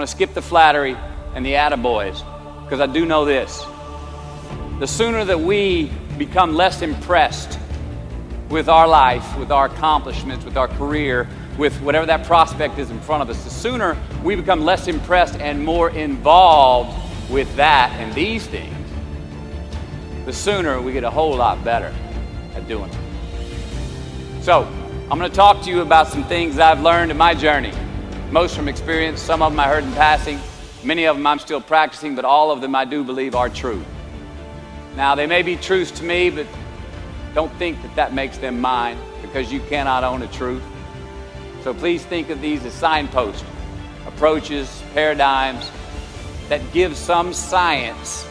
going to skip the flattery and the attaboys, because I do know this. The sooner that we become less impressed with our life, with our accomplishments, with our career, with whatever that prospect is in front of us, the sooner we become less impressed and more involved with that and these things, the sooner we get a whole lot better at doing it. So, I'm going to talk to you about some things I've learned in my journey. Most from experience, some of them I heard in passing, many of them I'm still practicing, but all of them I do believe are true. Now, they may be truths to me, but don't think that that makes them mine, because you cannot own a truth. So please think of these as signposts, approaches, paradigms that give some science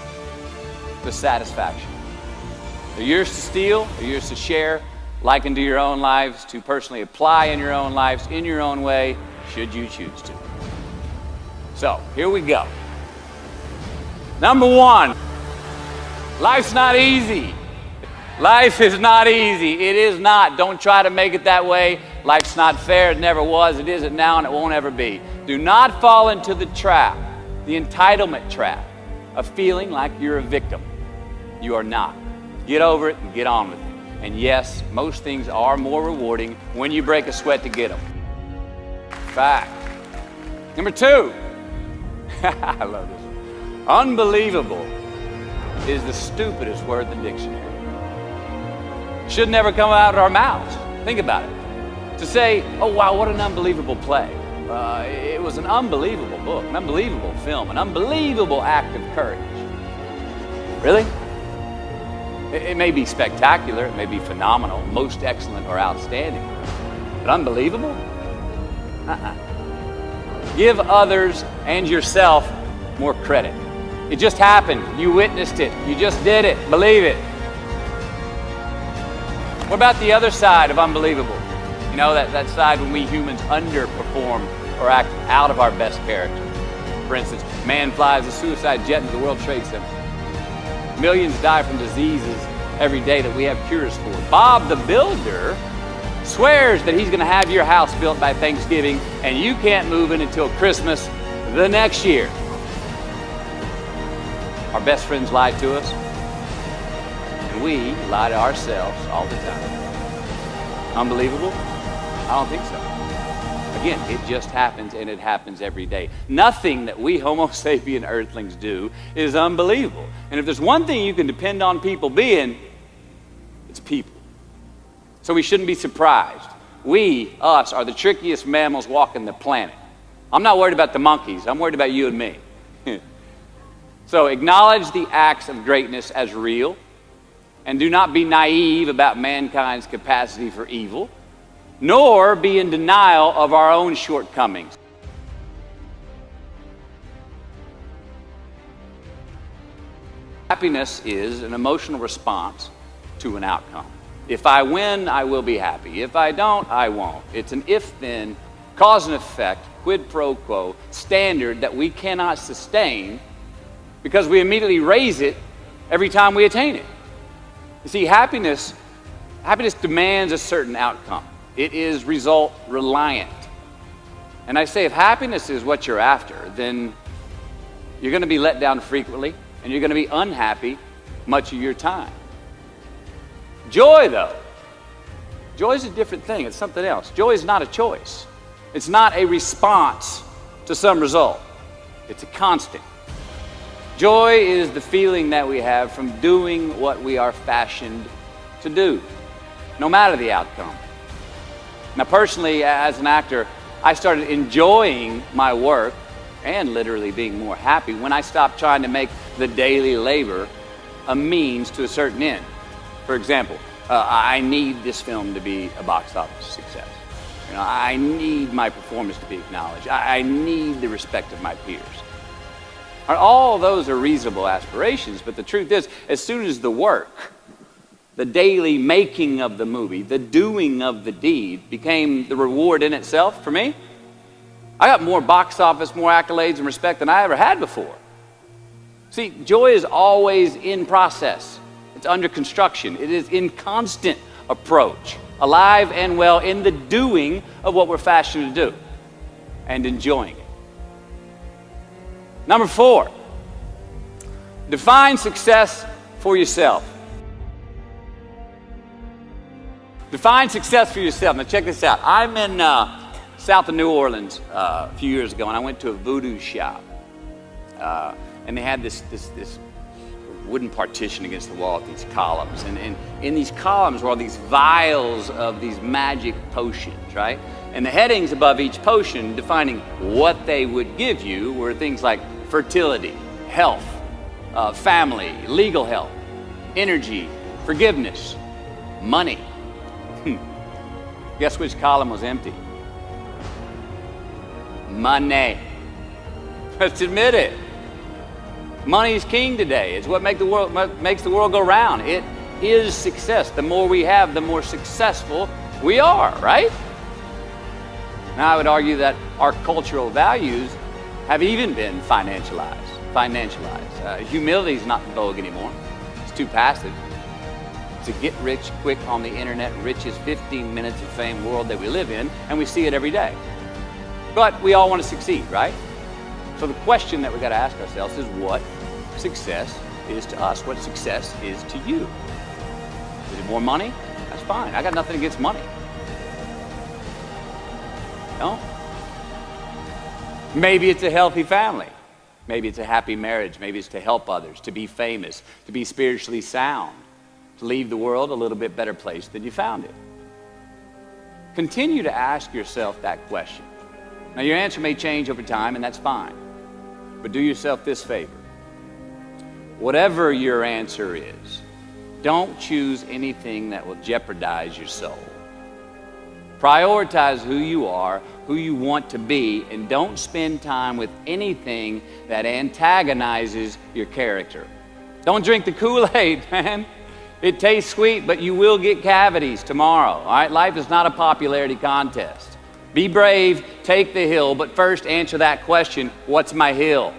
to satisfaction. They're yours to steal, they're yours to share, liken to your own lives, to personally apply in your own lives, in your own way, should you choose to. So, here we go. Number one, life's not easy. Life is not easy. It is not. Don't try to make it that way. Life's not fair. It never was. It isn't now, and it won't ever be. Do not fall into the trap, the entitlement trap, of feeling like you're a victim. You are not. Get over it and get on with it. And yes, most things are more rewarding when you break a sweat to get them. Fact. Number two, I love this one. Unbelievable is the stupidest word in the dictionary. Should never come out of our mouths. Think about it. To say, oh wow, what an unbelievable play. It was an unbelievable book, an unbelievable film, an unbelievable act of courage. Really? It may be spectacular, it may be phenomenal, most excellent or outstanding, but unbelievable? Give others and yourself more credit. It just happened. You witnessed it. You just did it. Believe it. What about the other side of unbelievable? You know, that side when we humans underperform or act out of our best character. For instance, man flies a suicide jet into the World Trade Center. Millions die from diseases every day that we have cures for. Bob the Builder swears that he's going to have your house built by Thanksgiving, and you can't move in until Christmas the next year. Our best friends lie to us, and we lie to ourselves all the time. Unbelievable? I don't think so. Again, it just happens, and it happens every day. Nothing that we Homo sapien earthlings do is unbelievable. And if there's one thing you can depend on people being, it's people. So we shouldn't be surprised. We, us, are the trickiest mammals walking the planet. I'm not worried about the monkeys. I'm worried about you and me. So acknowledge the acts of greatness as real, and do not be naive about mankind's capacity for evil, nor be in denial of our own shortcomings. Happiness is an emotional response to an outcome. If I win, I will be happy. If I don't, I won't. It's an if-then, cause and effect, quid pro quo standard that we cannot sustain because we immediately raise it every time we attain it. You see, happiness demands a certain outcome. It is result reliant. And I say if happiness is what you're after, then you're going to be let down frequently, and you're going to be unhappy much of your time. Joy, though, joy is a different thing. It's something else. Joy is not a choice. It's not a response to some result. It's a constant. Joy is the feeling that we have from doing what we are fashioned to do, no matter the outcome. Now, personally, as an actor, I started enjoying my work and literally being more happy when I stopped trying to make the daily labor a means to a certain end. For example, I need this film to be a box office success. You know, I need my performance to be acknowledged. I need the respect of my peers. All those are reasonable aspirations, but the truth is, as soon as the work, the daily making of the movie, the doing of the deed became the reward in itself for me, I got more box office, more accolades and respect than I ever had before. See, joy is always in process. It's under construction. It is in constant approach, alive and well in the doing of what we're fashioned to do and enjoying it. Number 4, define success for yourself. Define success for yourself. Now check this out. I'm in south of New Orleans a few years ago, and I went to a voodoo shop. And they had this wooden partition against the wall with these columns. And in these columns were all these vials of these magic potions, right? And the headings above each potion defining what they would give you were things like fertility, health, family, legal help, energy, forgiveness, money. Guess which column was empty? Money. Let's admit it. Money is king today. It's what makes the world go round. It is success. The more we have, the more successful we are, right? Now, I would argue that our cultural values have even been financialized. Humility is not in vogue anymore. It's too passive. It's a get rich quick on the internet, rich is 15 minutes of fame world that we live in, and we see it every day. But we all want to succeed, right? So the question that we got to ask ourselves is what success is to us, what success is to you. Is it more money? That's fine. I got nothing against money. No? Maybe it's a healthy family. Maybe it's a happy marriage. Maybe it's to help others, to be famous, to be spiritually sound, to leave the world a little bit better place than you found it. Continue to ask yourself that question. Now, your answer may change over time, and that's fine. But do yourself this favor. Whatever your answer is, don't choose anything that will jeopardize your soul. Prioritize who you are, who you want to be, and don't spend time with anything that antagonizes your character. Don't drink the Kool-Aid, man. It tastes sweet, but you will get cavities tomorrow, all right? Life is not a popularity contest. Be brave, take the hill, but first answer that question, what's my hill?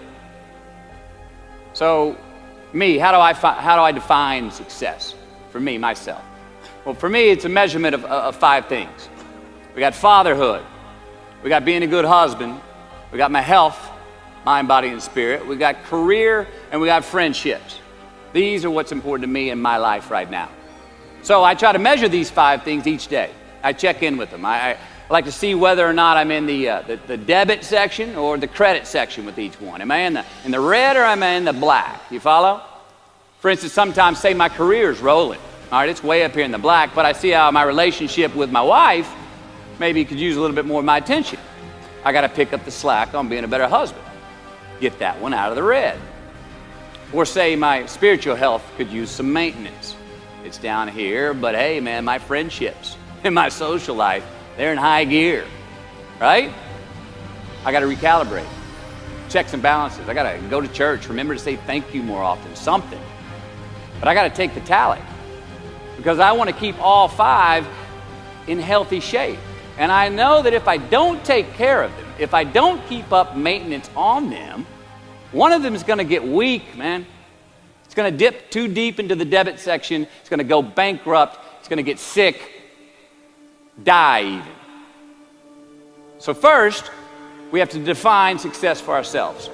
So, how do I define success? For me, myself. Well, for me, it's a measurement of 5 things. We got fatherhood. We got being a good husband. We got my health, mind, body, and spirit. We got career, and we got friendships. These are what's important to me in my life right now. So I try to measure these 5 things each day. I check in with them. I like to see whether or not I'm in the debit section or the credit section with each one. Am I in the red or am I in the black? You follow? For instance, sometimes say my career's rolling. All right, it's way up here in the black, but I see how my relationship with my wife maybe could use a little bit more of my attention. I got to pick up the slack on being a better husband. Get that one out of the red. Or say my spiritual health could use some maintenance. It's down here, but hey, man, my friendships and my social life, they're in high gear, right? I got to recalibrate. Checks and balances. I got to go to church. Remember to say thank you more often, something. But I got to take the tally because I want to keep all 5 in healthy shape. And I know that if I don't take care of them, if I don't keep up maintenance on them, one of them is going to get weak, man. It's going to dip too deep into the debit section. It's going to go bankrupt. It's going to get sick, die even. So first, we have to define success for ourselves.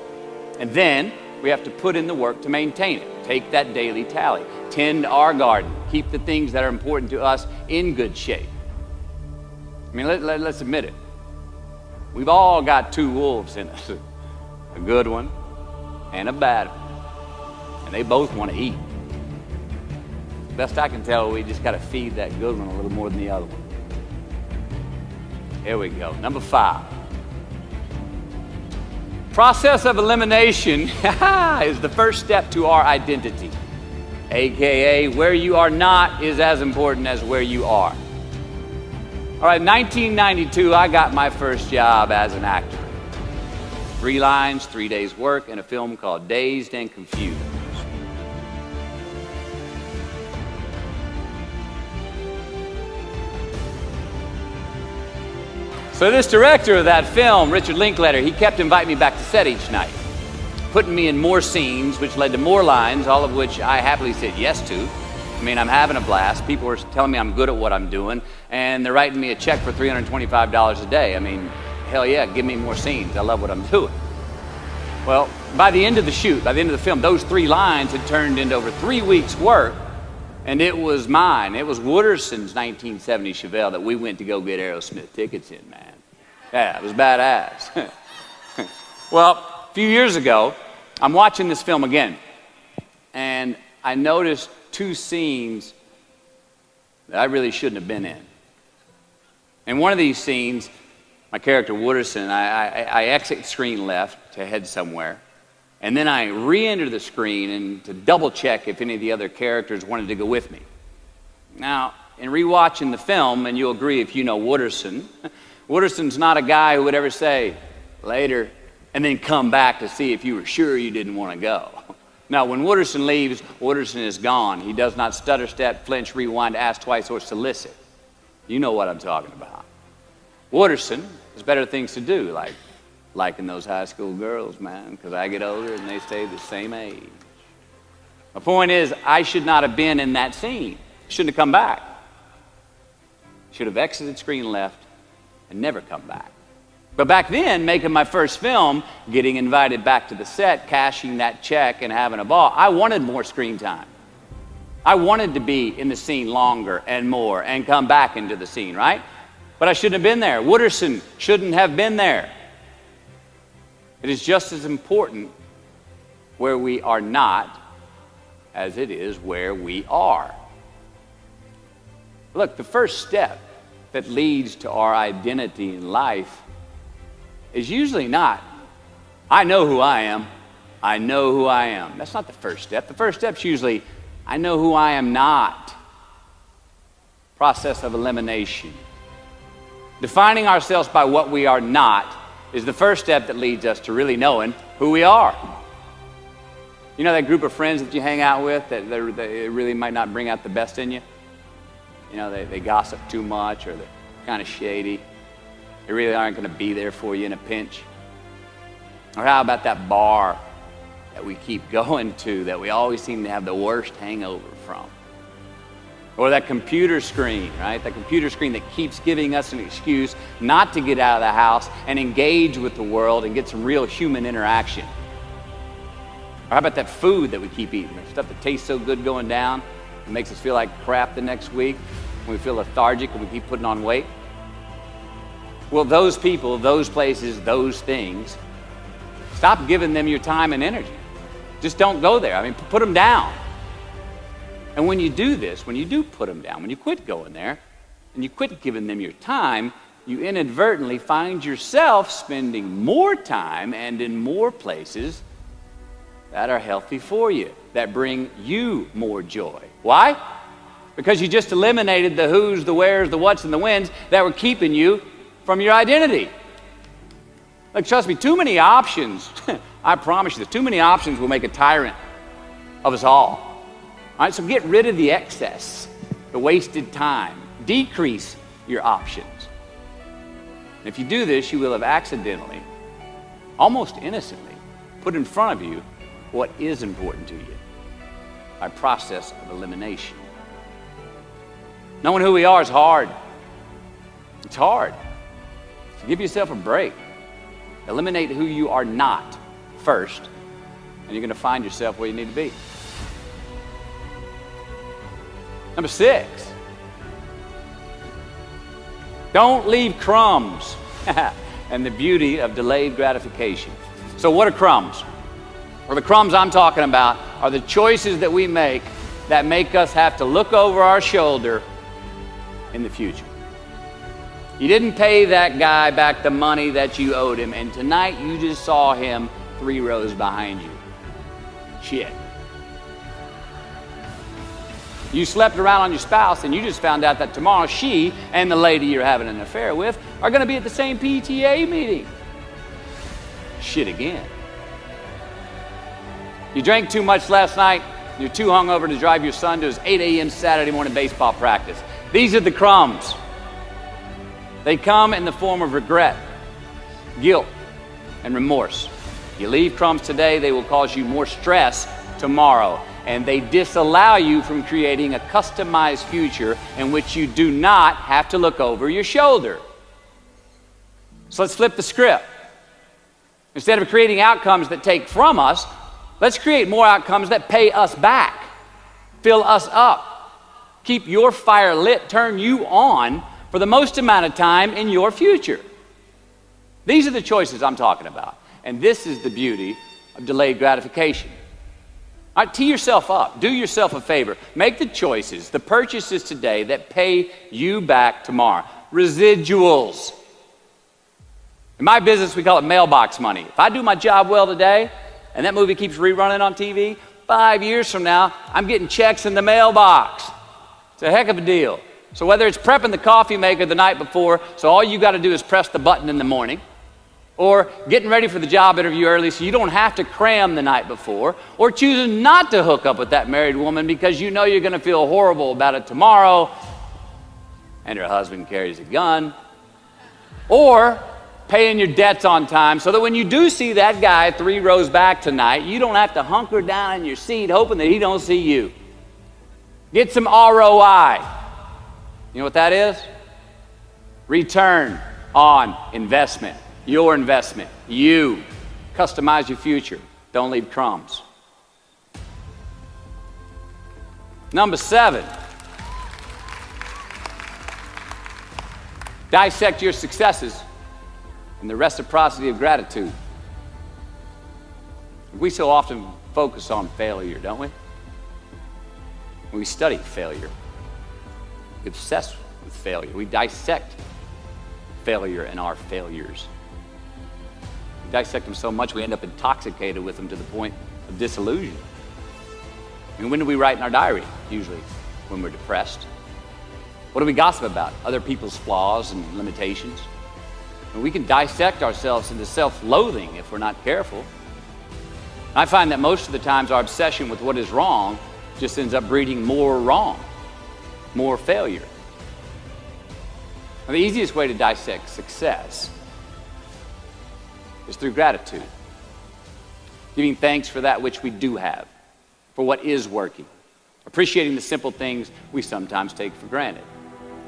And then we have to put in the work to maintain it. Take that daily tally. Tend our garden. Keep the things that are important to us in good shape. I mean, let's admit it. We've all got 2 wolves in us. A good one and a bad one. And they both want to eat. Best I can tell, we just got to feed that good one a little more than the other one. Here we go. Number 5. Process of elimination is the first step to our identity. AKA, where you are not is as important as where you are. All right, 1992, I got my first job as an actor. 3 lines, 3 days work in a film called Dazed and Confused. So this director of that film, Richard Linklater, he kept inviting me back to set each night, putting me in more scenes, which led to more lines, all of which I happily said yes to. I mean, I'm having a blast. People are telling me I'm good at what I'm doing, and they're writing me a check for $325 a day. I mean, hell yeah, give me more scenes. I love what I'm doing. Well, by the end of the shoot, by the end of the film, those 3 lines had turned into over 3 weeks' work, and it was mine. It was Wooderson's 1970 Chevelle that we went to go get Aerosmith tickets in, man. Yeah, it was badass. Well, a few years ago, I'm watching this film again, and I noticed 2 scenes that I really shouldn't have been in. In one of these scenes, my character Wooderson, I exit screen left to head somewhere, and then I re-enter the screen and to double check if any of the other characters wanted to go with me. Now, in rewatching the film, and you'll agree if you know Wooderson, Wooderson's not a guy who would ever say, later, and then come back to see if you were sure you didn't want to go. Now, when Wooderson leaves, Wooderson is gone. He does not stutter, step, flinch, rewind, ask twice, or solicit. You know what I'm talking about. Wooderson has better things to do, like liking those high school girls, man, because I get older and they stay the same age. My point is, I should not have been in that scene. Shouldn't have come back. Should have exited screen left and never come back. But back then, making my first film, getting invited back to the set, cashing that check and having a ball, I wanted more screen time. I wanted to be in the scene longer and more and come back into the scene, right? But I shouldn't have been there. Wooderson shouldn't have been there. It is just as important where we are not as it is where we are. Look, the first step that leads to our identity in life is usually not, I know who I am, I know who I am. That's not the first step. The first step's usually, I know who I am not. Process of elimination. Defining ourselves by what we are not is the first step that leads us to really knowing who we are. You know that group of friends that you hang out with that they really might not bring out the best in you? You know, they gossip too much, or they're kind of shady. They really aren't going to be there for you in a pinch. Or how about that bar that we keep going to that we always seem to have the worst hangover from? Or that computer screen, right? That computer screen that keeps giving us an excuse not to get out of the house and engage with the world and get some real human interaction. Or how about that food that we keep eating? The stuff that tastes so good going down and makes us feel like crap the next week when we feel lethargic and we keep putting on weight. Well, those people, those places, those things, stop giving them your time and energy. Just don't go there. I mean, put them down. And when you do this, when you do put them down, when you quit going there, and you quit giving them your time, you inadvertently find yourself spending more time and in more places that are healthy for you, that bring you more joy. Why? Because you just eliminated the who's, the where's, the what's, and the when's that were keeping you from your identity. Like, trust me, too many options, I promise you, too many options will make a tyrant of us all. All right, so get rid of the excess, the wasted time. Decrease your options. And if you do this, you will have accidentally, almost innocently, put in front of you what is important to you by process of elimination. Knowing who we are is hard. It's hard. So give yourself a break. Eliminate who you are not first, and you're going to find yourself where you need to be. Number 6, don't leave crumbs. And the beauty of delayed gratification. So what are crumbs? Well, the crumbs I'm talking about are the choices that we make that make us have to look over our shoulder in the future. You didn't pay that guy back the money that you owed him, and tonight you just saw him 3 rows behind you. Shit. You slept around on your spouse, and you just found out that tomorrow she and the lady you're having an affair with are going to be at the same PTA meeting. Shit again. You drank too much last night. You're too hungover to drive your son to his 8 a.m. Saturday morning baseball practice. These are the crumbs. They come in the form of regret, guilt, and remorse. You leave crumbs today, they will cause you more stress tomorrow. And they disallow you from creating a customized future in which you do not have to look over your shoulder. So let's flip the script. Instead of creating outcomes that take from us, let's create more outcomes that pay us back, fill us up, keep your fire lit, turn you on for the most amount of time in your future. These are the choices I'm talking about. And this is the beauty of delayed gratification. All right, tee yourself up. Do yourself a favor. Make the choices, the purchases today that pay you back tomorrow. Residuals. In my business, we call it mailbox money. If I do my job well today, and that movie keeps rerunning on TV, 5 years from now, I'm getting checks in the mailbox. It's a heck of a deal. So whether it's prepping the coffee maker the night before, so all you got to do is press the button in the morning, or getting ready for the job interview early so you don't have to cram the night before, or choosing not to hook up with that married woman because you know you're going to feel horrible about it tomorrow, and her husband carries a gun, or paying your debts on time so that when you do see that guy 3 rows back tonight, you don't have to hunker down in your seat hoping that he don't see you. Get some ROI. You know what that is? Return on investment. Your investment. You. Customize your future. Don't leave crumbs. Number 7. Dissect your successes and the reciprocity of gratitude. We so often focus on failure, don't we? We study failure. We obsess with failure. We dissect failure and our failures. We dissect them so much we end up intoxicated with them to the point of disillusion. I mean, when do we write in our diary? Usually when we're depressed. What do we gossip about? Other people's flaws and limitations. And we can dissect ourselves into self-loathing if we're not careful. I find that most of the times our obsession with what is wrong just ends up breeding more wrong, more failure. Now, the easiest way to dissect success is through gratitude. Giving thanks for that which we do have, for what is working. Appreciating the simple things we sometimes take for granted.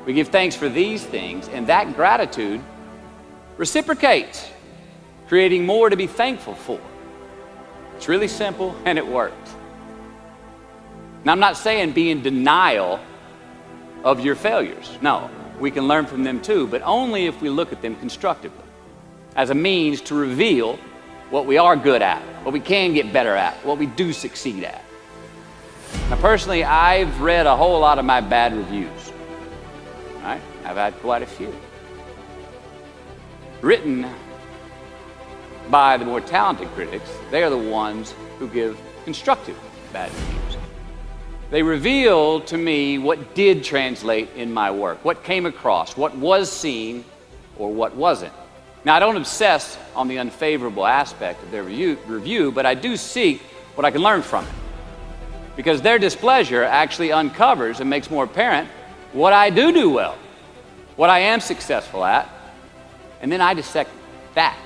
We give thanks for these things, and that gratitude reciprocates, creating more to be thankful for. It's really simple, and it works. Now, I'm not saying be in denial of your failures. No, we can learn from them too, but only if we look at them constructively, as a means to reveal what we are good at, what we can get better at, what we do succeed at. Now, personally, I've read a whole lot of my bad reviews. All right? I've had quite a few. Written by the more talented critics, they are the ones who give constructive bad reviews. They reveal to me what did translate in my work, what came across, what was seen, or what wasn't. Now, I don't obsess on the unfavorable aspect of their review, but I do seek what I can learn from it. Because their displeasure actually uncovers and makes more apparent what I do well, what I am successful at, and then I dissect that.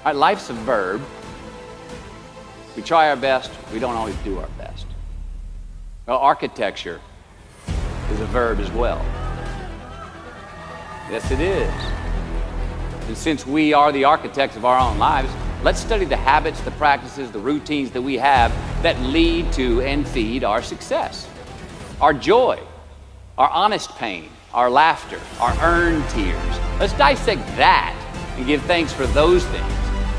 All right, life's a verb. We try our best, we don't always do our best. Well, architecture is a verb as well. Yes, it is. And since we are the architects of our own lives, let's study the habits, the practices, the routines that we have that lead to and feed our success, our joy, our honest pain, our laughter, our earned tears. Let's dissect that and give thanks for those things.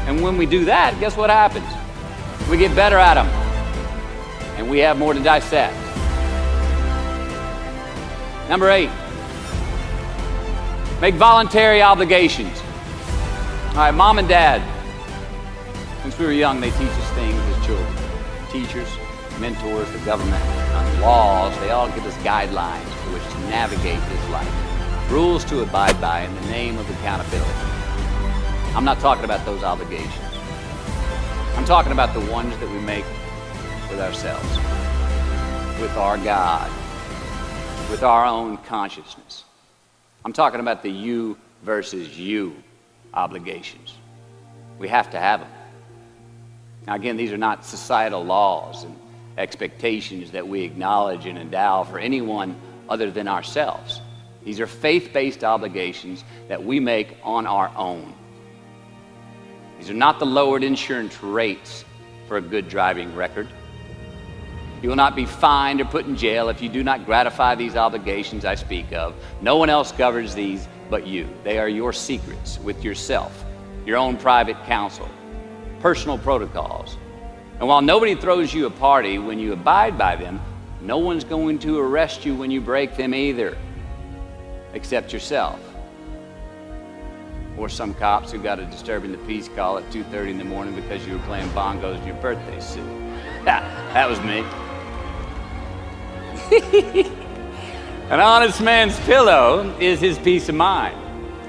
And when we do that, guess what happens? We get better at them, and we have more to dissect. Number 8, make voluntary obligations. All right, mom and dad, since we were young, they teach us things as children. Teachers, mentors, the government, laws, they all give us guidelines for which to navigate this life. Rules to abide by in the name of accountability. I'm not talking about those obligations. I'm talking about the ones that we make with ourselves, with our God, with our own consciousness. I'm talking about the you versus you obligations. We have to have them. Now, again, these are not societal laws and expectations that we acknowledge and endow for anyone other than ourselves. These are faith-based obligations that we make on our own. These are not the lowered insurance rates for a good driving record. You will not be fined or put in jail if you do not gratify these obligations I speak of. No one else governs these but you. They are your secrets with yourself, your own private counsel, personal protocols. And while nobody throws you a party when you abide by them, no one's going to arrest you when you break them either, except yourself. Or some cops who got a disturbing the peace call at 2:30 in the morning because you were playing bongos in your birthday suit. That was me. An honest man's pillow is his peace of mind.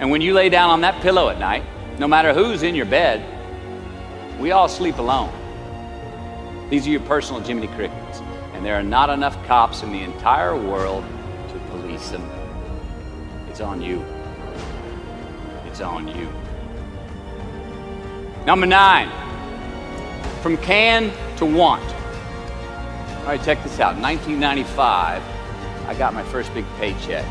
And when you lay down on that pillow at night, no matter who's in your bed, we all sleep alone. These are your personal Jiminy Crickets, and there are not enough cops in the entire world to police them. It's on you. It's on you. Number 9, from can to want. All right, check this out. In 1995, I got my first big paycheck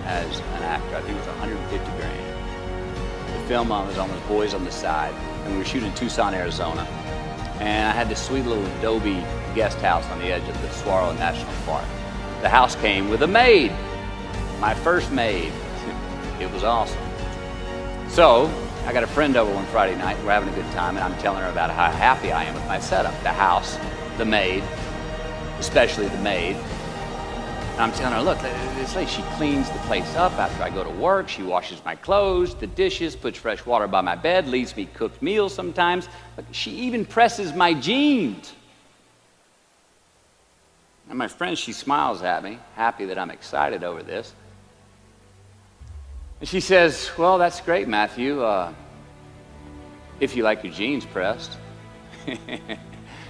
as an actor. I think it was 150 grand. The film was on Boys on the Side, and we were shooting in Tucson, Arizona. And I had this sweet little adobe guest house on the edge of the Saguaro National Park. The house came with a maid, my first maid. It was awesome. So I got a friend over one Friday night. We're having a good time, and I'm telling her about how happy I am with my setup. The house, the maid, especially the maid. And I'm telling her, look, this lady, she cleans the place up after I go to work. She washes my clothes, the dishes, puts fresh water by my bed, leaves me cooked meals sometimes. Look, she even presses my jeans. And my friend, she smiles at me, happy that I'm excited over this. And she says, well, that's great, Matthew, if you like your jeans pressed. And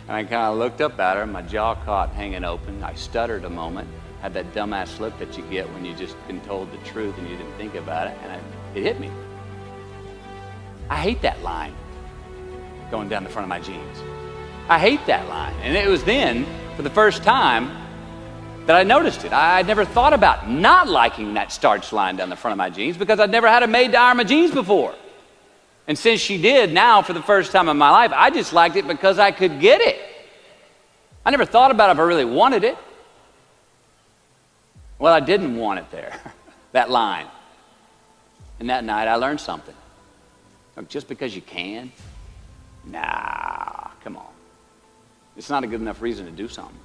I kind of looked up at her, my jaw caught hanging open. I stuttered a moment, had that dumbass look that you get when you've just been told the truth and you didn't think about it, and it hit me. I hate that line going down the front of my jeans. I hate that line. And it was then, for the first time, that I noticed it. I'd never thought about not liking that starch line down the front of my jeans because I'd never had a maid to iron my jeans before. And since she did, now for the first time in my life, I just liked it because I could get it. I never thought about if I really wanted it. Well, I didn't want it there, that line. And that night I learned something. Look, just because you can, nah, come on. It's not a good enough reason to do something.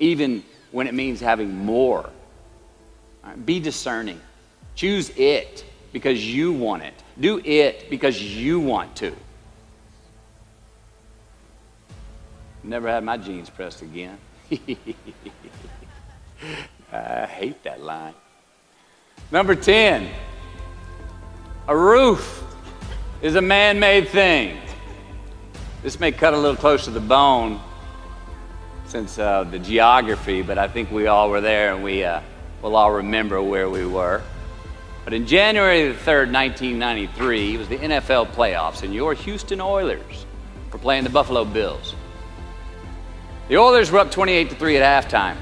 Even when it means having more. All right, be discerning. Choose it because you want it. Do it because you want to. Never had my jeans pressed again. I hate that line. Number 10, a roof is a man-made thing. This may cut a little close to the bone since the geography, but I think we all were there and we'll all remember where we were. But in January the 3rd, 1993, it was the NFL playoffs, and your Houston Oilers were playing the Buffalo Bills. The Oilers were up 28-3 at halftime,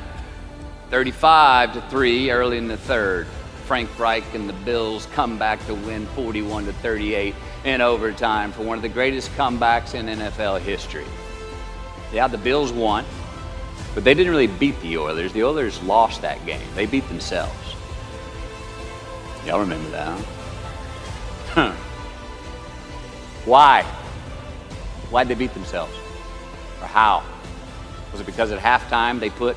35-3 early in the third. Frank Reich and the Bills come back to win 41-38 in overtime for one of the greatest comebacks in NFL history. Yeah, the Bills won, but they didn't really beat the Oilers. The Oilers lost that game. They beat themselves. Y'all remember that, huh? Why? Why'd they beat themselves? Or how? Was it because at halftime they put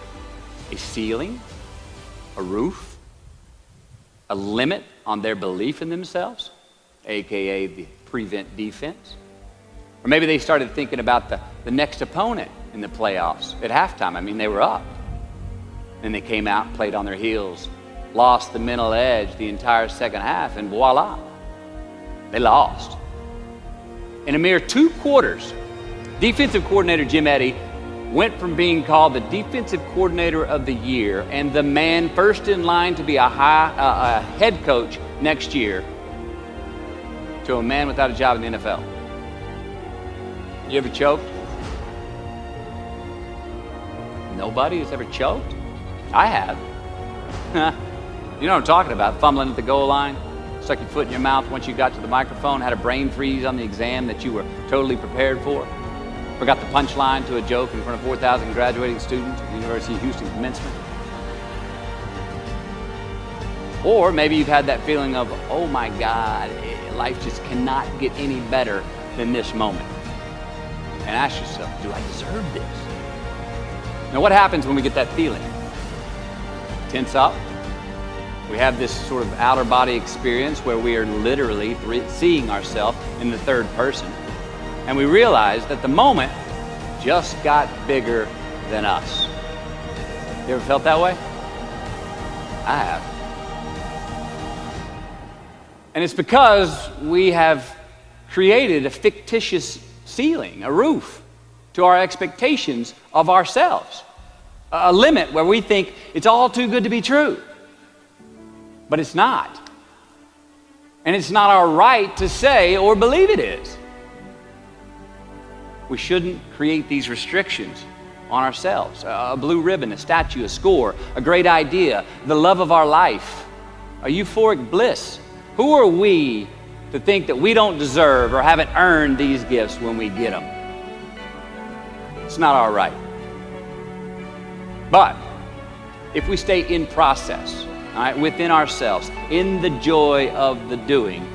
a ceiling, a roof, a limit on their belief in themselves, aka the prevent defense? Or maybe they started thinking about the next opponent in the playoffs at halftime. I mean, they were up. Then they came out and played on their heels, lost the mental edge the entire second half, and voila, they lost. In a mere 2 quarters, defensive coordinator Jim Eddy went from being called the defensive coordinator of the year and the man first in line to be a head coach next year to a man without a job in the NFL. You ever choked? Nobody has ever choked? I have. You know what I'm talking about, fumbling at the goal line, stuck your foot in your mouth once you got to the microphone, had a brain freeze on the exam that you were totally prepared for, forgot the punchline to a joke in front of 4,000 graduating students at the University of Houston commencement. Or maybe you've had that feeling of, oh my God, life just cannot get any better than this moment. And ask yourself, do I deserve this? Now what happens when we get that feeling? Tense up. We have this sort of outer body experience where we are literally seeing ourselves in the third person. And we realize that the moment just got bigger than us. You ever felt that way? I have. And it's because we have created a fictitious ceiling, a roof to our expectations of ourselves, a limit where we think it's all too good to be true. But it's not. And it's not our right to say or believe it is. We shouldn't create these restrictions on ourselves. A blue ribbon, a statue, a score, a great idea, the love of our life, a euphoric bliss. Who are we to think that we don't deserve or haven't earned these gifts when we get them? It's not our right. But if we stay in process, all right, within ourselves, in the joy of the doing,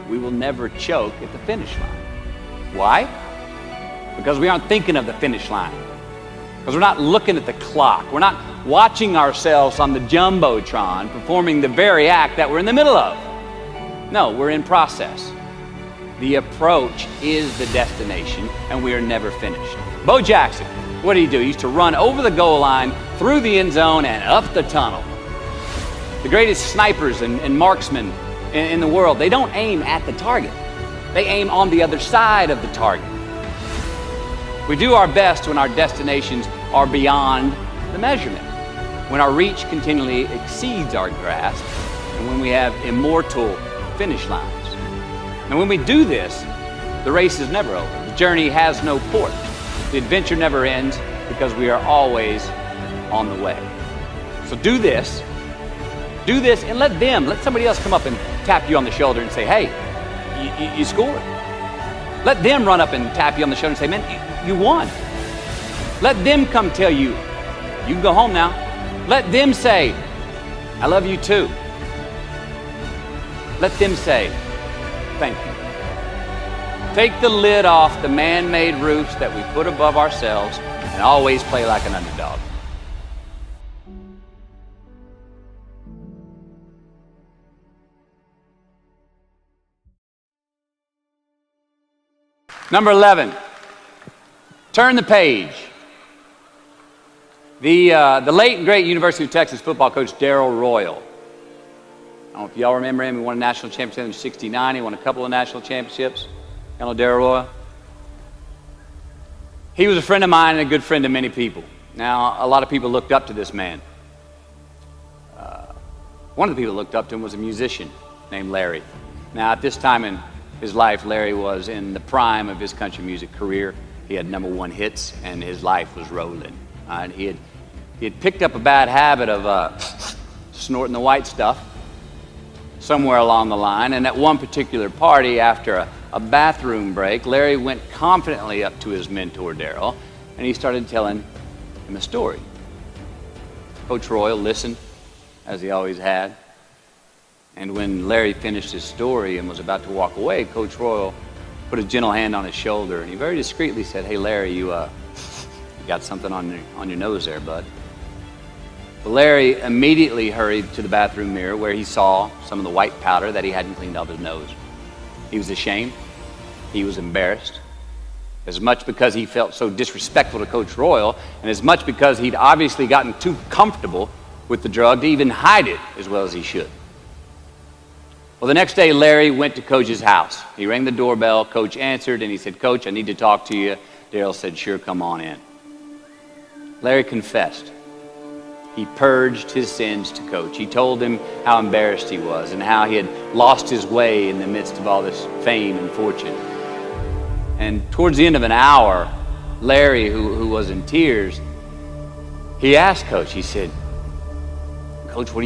we will never choke at the finish line. Why? Because we aren't thinking of the finish line. Because we're not looking at the clock. We're not watching ourselves on the Jumbotron performing the very act that we're in the middle of. No, we're in process. The approach is the destination, and we are never finished. Bo Jackson, what did he do? He used to run over the goal line, through the end zone, and up the tunnel. The greatest snipers and marksmen in the world, they don't aim at the target. They aim on the other side of the target. We do our best when our destinations are beyond the measurement, when our reach continually exceeds our grasp, and when we have immortal finish lines. And when we do this, the race is never over. The journey has no port. The adventure never ends because we are always on the way. So do this, and let somebody else come up and tap you on the shoulder and say, hey, you scored. Let them run up and tap you on the shoulder and say, man, you won. Let them come tell you, you can go home now. Let them say, I love you too. Let them say, thank you. Take the lid off the man-made roofs that we put above ourselves and always play like an underdog. Number 11, turn the page. The late and great University of Texas football coach Darrell Royal. I don't know if y'all remember him. He won a national championship in '69. He won a couple of national championships. You know Darrell Royal? He was a friend of mine and a good friend of many people. Now, a lot of people looked up to this man. One of the people who looked up to him was a musician named Larry. Now, at this time in his life, Larry was in the prime of his country music career. He had #1 hits, and his life was rolling. And he had picked up a bad habit of snorting the white stuff somewhere along the line. And at one particular party, after a bathroom break, Larry went confidently up to his mentor, Darrell, and he started telling him a story. Coach Royal listened, as he always had. And when Larry finished his story and was about to walk away, Coach Royal put a gentle hand on his shoulder, and he very discreetly said, hey, Larry, you got something on your nose there, bud. But Larry immediately hurried to the bathroom mirror where he saw some of the white powder that he hadn't cleaned off his nose. He was ashamed. He was embarrassed. As much because he felt so disrespectful to Coach Royal, and as much because he'd obviously gotten too comfortable with the drug to even hide it as well as he should. Well, the next day, Larry went to Coach's house. He rang the doorbell. Coach answered, and he said, Coach, I need to talk to you. Darrell said, sure, come on in. Larry confessed. He purged his sins to Coach. He told him how embarrassed he was and how he had lost his way in the midst of all this fame and fortune. And towards the end of an hour, Larry, who was in tears, he asked Coach, he said, "Coach, what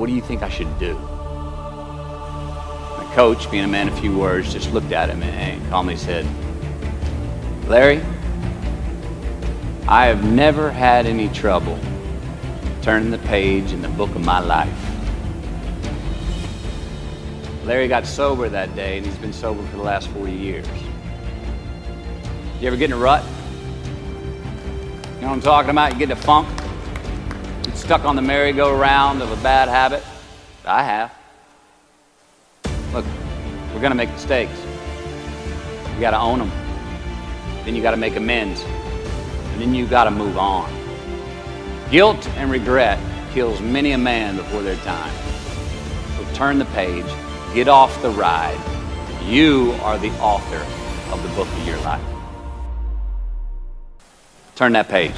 do you think I should do?" The coach, being a man of few words, just looked at him and calmly said, "Larry, I have never had any trouble turning the page in the book of my life." Larry got sober that day, and he's been sober for the last 40 years. You ever get in a rut? You know what I'm talking about? You get in a funk? Get stuck on the merry-go-round of a bad habit? I have. Look, we're going to make mistakes. You got to own them. Then you got to make amends. And then you got to move on. Guilt and regret kills many a man before their time. So turn the page. Get off the ride. You are the author of the book of your life. Turn that page.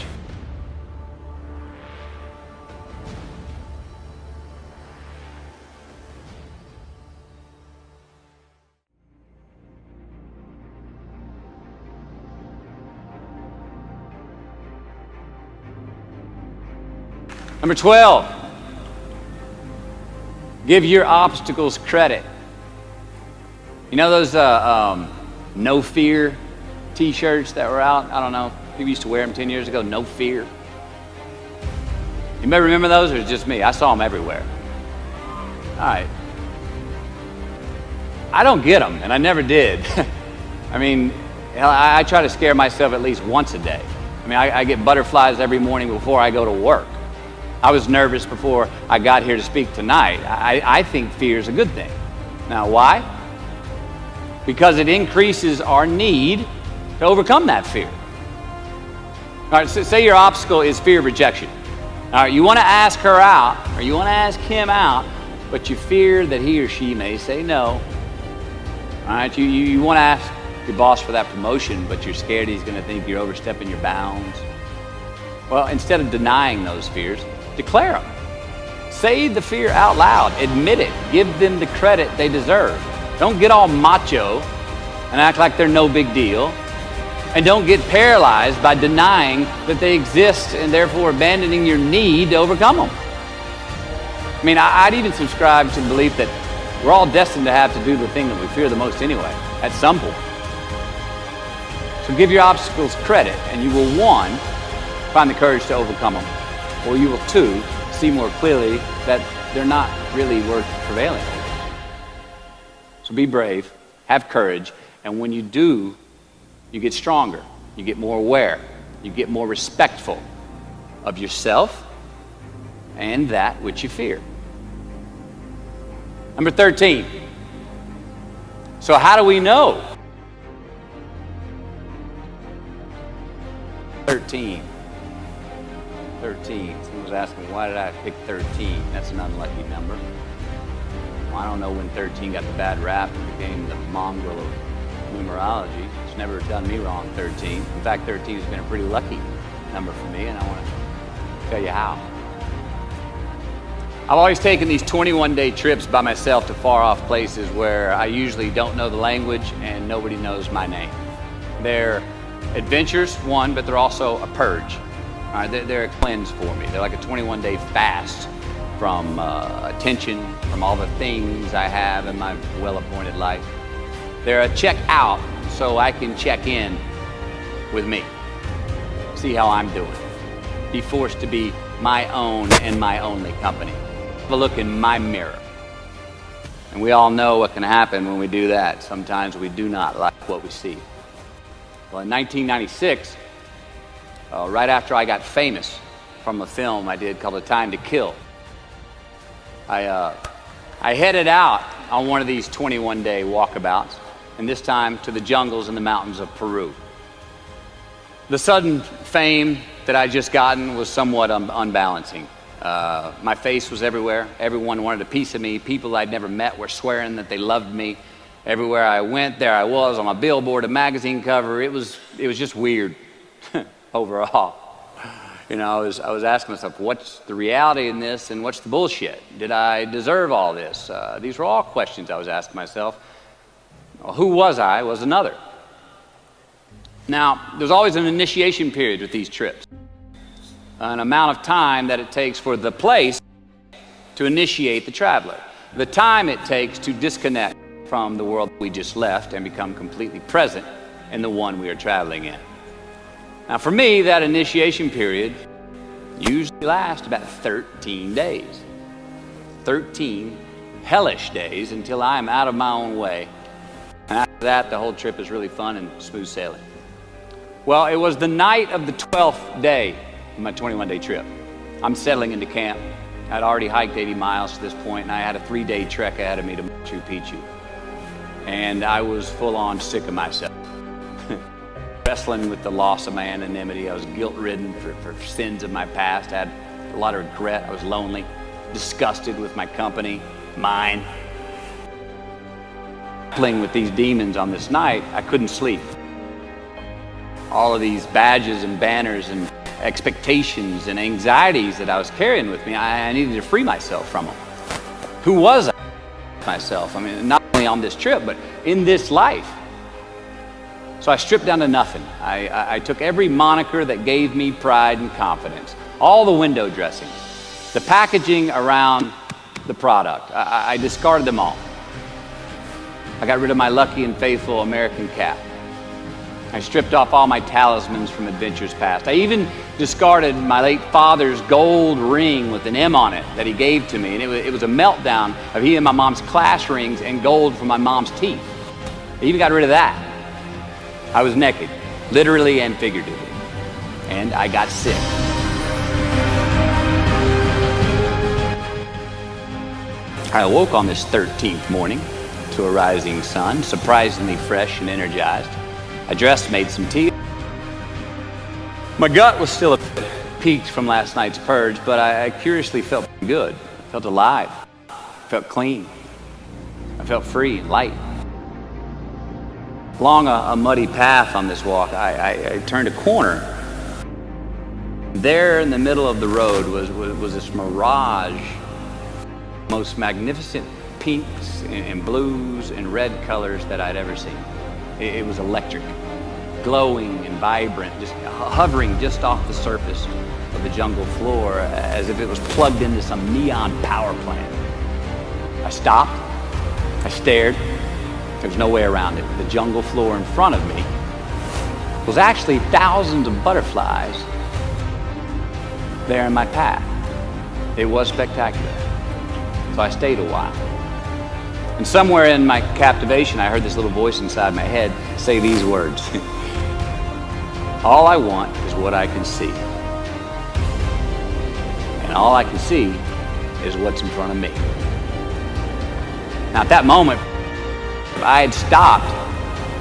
Number 12, give your obstacles credit. You know those no fear t-shirts that were out? I don't know. People used to wear them 10 years ago, no fear. You may remember those, or it's just me? I saw them everywhere. All right. I don't get them, and I never did. I mean, I try to scare myself at least once a day. I mean, I get butterflies every morning before I go to work. I was nervous before I got here to speak tonight. I think fear is a good thing. Now, why? Because it increases our need to overcome that fear. All right, so say your obstacle is fear of rejection. All right, you want to ask her out, or you want to ask him out, but you fear that he or she may say no. All right, you want to ask your boss for that promotion, but you're scared he's going to think you're overstepping your bounds. Well, instead of denying those fears, declare them. Say the fear out loud. Admit it. Give them the credit they deserve. Don't get all macho and act like they're no big deal. And don't get paralyzed by denying that they exist and therefore abandoning your need to overcome them. I mean, I'd even subscribe to the belief that we're all destined to have to do the thing that we fear the most anyway, at some point. So give your obstacles credit, and you will, 1, find the courage to overcome them, or you will, 2, see more clearly that they're not really worth prevailing over. So be brave, have courage, and when you do, you get stronger, you get more aware, you get more respectful of yourself and that which you fear. Number 13. So how do we know? 13. Someone was asking, why did I pick 13? That's an unlucky number. Well, I don't know when 13 got the bad rap and became the mongrel of numerology. It's never done me wrong, 13. In fact, 13 has been a pretty lucky number for me, and I want to tell you how. I've always taken these 21-day trips by myself to far-off places where I usually don't know the language and nobody knows my name. They're adventures, one, but they're also a purge. All right, they're a cleanse for me. They're like a 21-day fast from attention, from all the things I have in my well-appointed life. They're a check out so I can check in with me, see how I'm doing, be forced to be my own and my only company. Have a look in my mirror. And we all know what can happen when we do that. Sometimes we do not like what we see. Well, in 1996, right after I got famous from a film I did called A Time to Kill, I headed out on one of these 21-day walkabouts, and this time to the jungles and the mountains of Peru. The sudden fame that I'd just gotten was somewhat unbalancing. My face was everywhere. Everyone wanted a piece of me. People I'd never met were swearing that they loved me. Everywhere I went, there I was on a billboard, a magazine cover. It was just weird overall. You know, I was asking myself, what's the reality in this and what's the bullshit? Did I deserve all this? These were all questions I was asking myself. Well, who was I was another. Now, there's always an initiation period with these trips, an amount of time that it takes for the place to initiate the traveler, the time it takes to disconnect from the world we just left and become completely present in the one we are traveling in. Now, for me, that initiation period usually lasts about 13 days. 13 hellish days until I am out of my own way. And after that, the whole trip is really fun and smooth sailing. Well, it was the night of the 12th day of my 21-day trip. I'm settling into camp. I'd already hiked 80 miles to this point, and I had a 3-day trek ahead of me to Machu Picchu. And I was full on sick of myself. Wrestling with the loss of my anonymity. I was guilt-ridden for sins of my past. I had a lot of regret. I was lonely, disgusted with my company, mine. Playing with these demons on this night, I couldn't sleep. All of these badges and banners and expectations and anxieties that I was carrying with me, I needed to free myself from them. Who was I? Myself. I mean, not only on this trip, but in this life. So I stripped down to nothing. I took every moniker that gave me pride and confidence, all the window dressings, the packaging around the product. I discarded them all. I got rid of my lucky and faithful American cap. I stripped off all my talismans from adventures past. I even discarded my late father's gold ring with an M on it that he gave to me. And it was a meltdown of he and my mom's class rings and gold from my mom's teeth. I even got rid of that. I was naked, literally and figuratively. And I got sick. I awoke on this 13th morning to a rising sun, surprisingly fresh and energized. I dressed, made some tea. My gut was still a bit peaked from last night's purge, but I curiously felt good. I felt alive. I felt clean. I felt free and light. Along a muddy path on this walk, I turned a corner. There in the middle of the road was this mirage, most magnificent pinks and blues and red colors that I'd ever seen. It was electric, glowing and vibrant, just hovering just off the surface of the jungle floor as if it was plugged into some neon power plant. I stopped, I stared. There was no way around it. The jungle floor in front of me was actually thousands of butterflies there in my path. It was spectacular. So I stayed a while. And somewhere in my captivation, I heard this little voice inside my head say these words. All I want is what I can see. And all I can see is what's in front of me. Now at that moment, I had stopped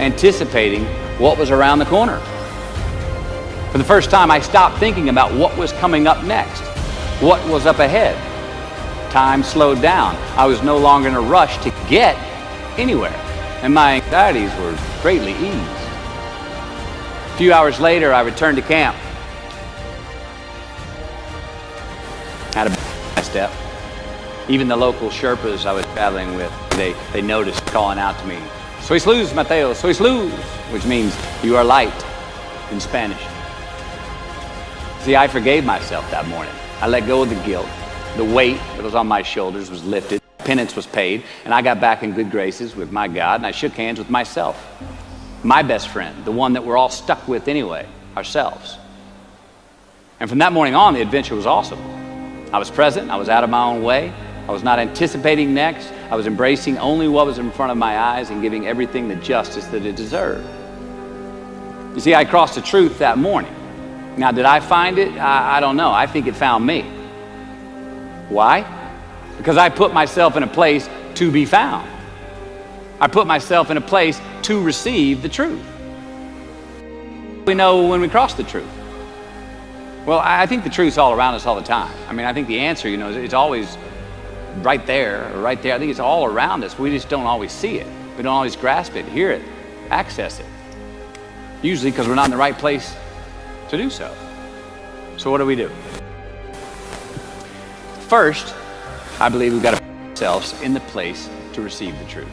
anticipating what was around the corner. For the first time, I stopped thinking about what was coming up next, what was up ahead. Time slowed down. I was no longer in a rush to get anywhere, and my anxieties were greatly eased. A few hours later, I returned to camp. Had a step. Even the local Sherpas I was traveling with, they noticed calling out to me, "Sois luz, Mateo, sois luz," which means you are light in Spanish. See, I forgave myself that morning. I let go of the guilt. The weight that was on my shoulders was lifted. Penance was paid, and I got back in good graces with my God, and I shook hands with myself, my best friend, the one that we're all stuck with anyway, ourselves. And from that morning on, the adventure was awesome. I was present. I was out of my own way. I was not anticipating next. I was embracing only what was in front of my eyes and giving everything the justice that it deserved. You see, I crossed the truth that morning. Now, did I find it? I don't know. I think it found me. Why? Because I put myself in a place to be found. I put myself in a place to receive the truth. We know when we cross the truth. Well, I think the truth's all around us all the time. I mean, I think the answer, it's always right there or right there. I think it's all around us. We just don't always see it. We don't always grasp it, hear it, access it. Usually because we're not in the right place to do so. So what do? First, I believe we've got to put ourselves in the place to receive the truth.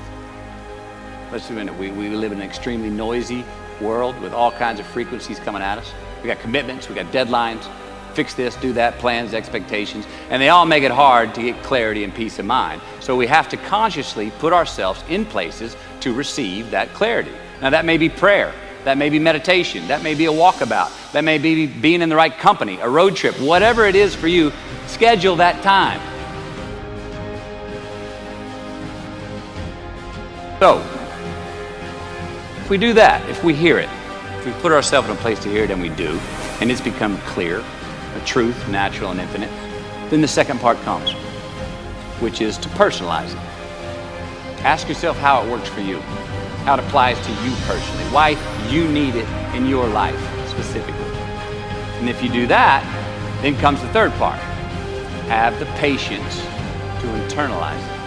Let's admit it. We live in an extremely noisy, world with all kinds of frequencies coming at us. We got commitments, we got deadlines, fix this, do that, plans, expectations, and they all make it hard to get clarity and peace of mind. So we have to consciously put ourselves in places to receive that clarity. Now that may be prayer, that may be meditation, that may be a walkabout, that may be being in the right company, a road trip, whatever it is for you, schedule that time. So, if we do that, if we hear it, if we put ourselves in a place to hear it, and we do, and it's become clear, a truth, natural and infinite, then the second part comes, which is to personalize it. Ask yourself how it works for you, how it applies to you personally, why you need it in your life specifically. And if you do that, then comes the third part. Have the patience to internalize it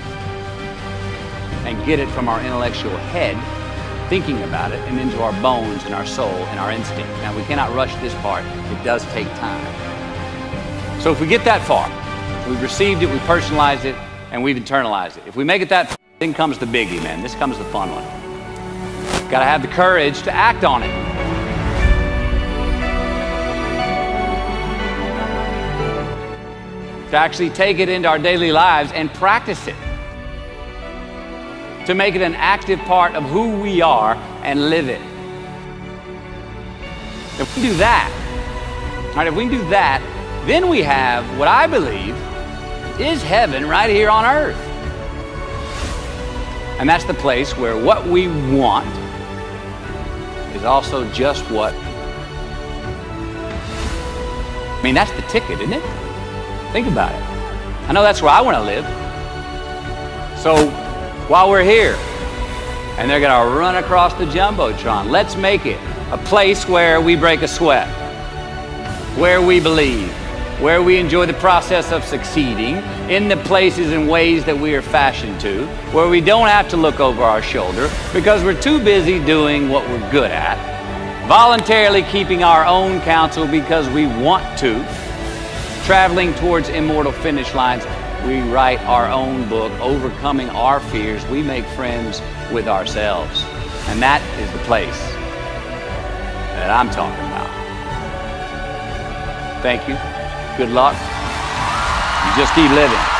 and get it from our intellectual head, thinking about it, and into our bones and our soul and our instinct. Now, we cannot rush this part. It does take time. So if we get that far, we've received it, we personalized it, and we've internalized it. If we make it that far, then comes the biggie, man. This comes the fun one. Got to have the courage to act on it. To actually take it into our daily lives and practice it. To make it an active part of who we are and live it. If we do that, all right, if we can do that, then we have what I believe is heaven right here on earth. And that's the place where what we want is also just what. I mean, that's the ticket, isn't it? Think about it. I know that's where I want to live. So while we're here, and they're going to run across the Jumbotron, let's make it a place where we break a sweat, where we believe, where we enjoy the process of succeeding in the places and ways that we are fashioned to, where we don't have to look over our shoulder because we're too busy doing what we're good at, voluntarily keeping our own counsel because we want to, traveling towards immortal finish lines. We write our own book, overcoming our fears. We make friends with ourselves. And that is the place that I'm talking about. Thank you. Good luck. You just keep living.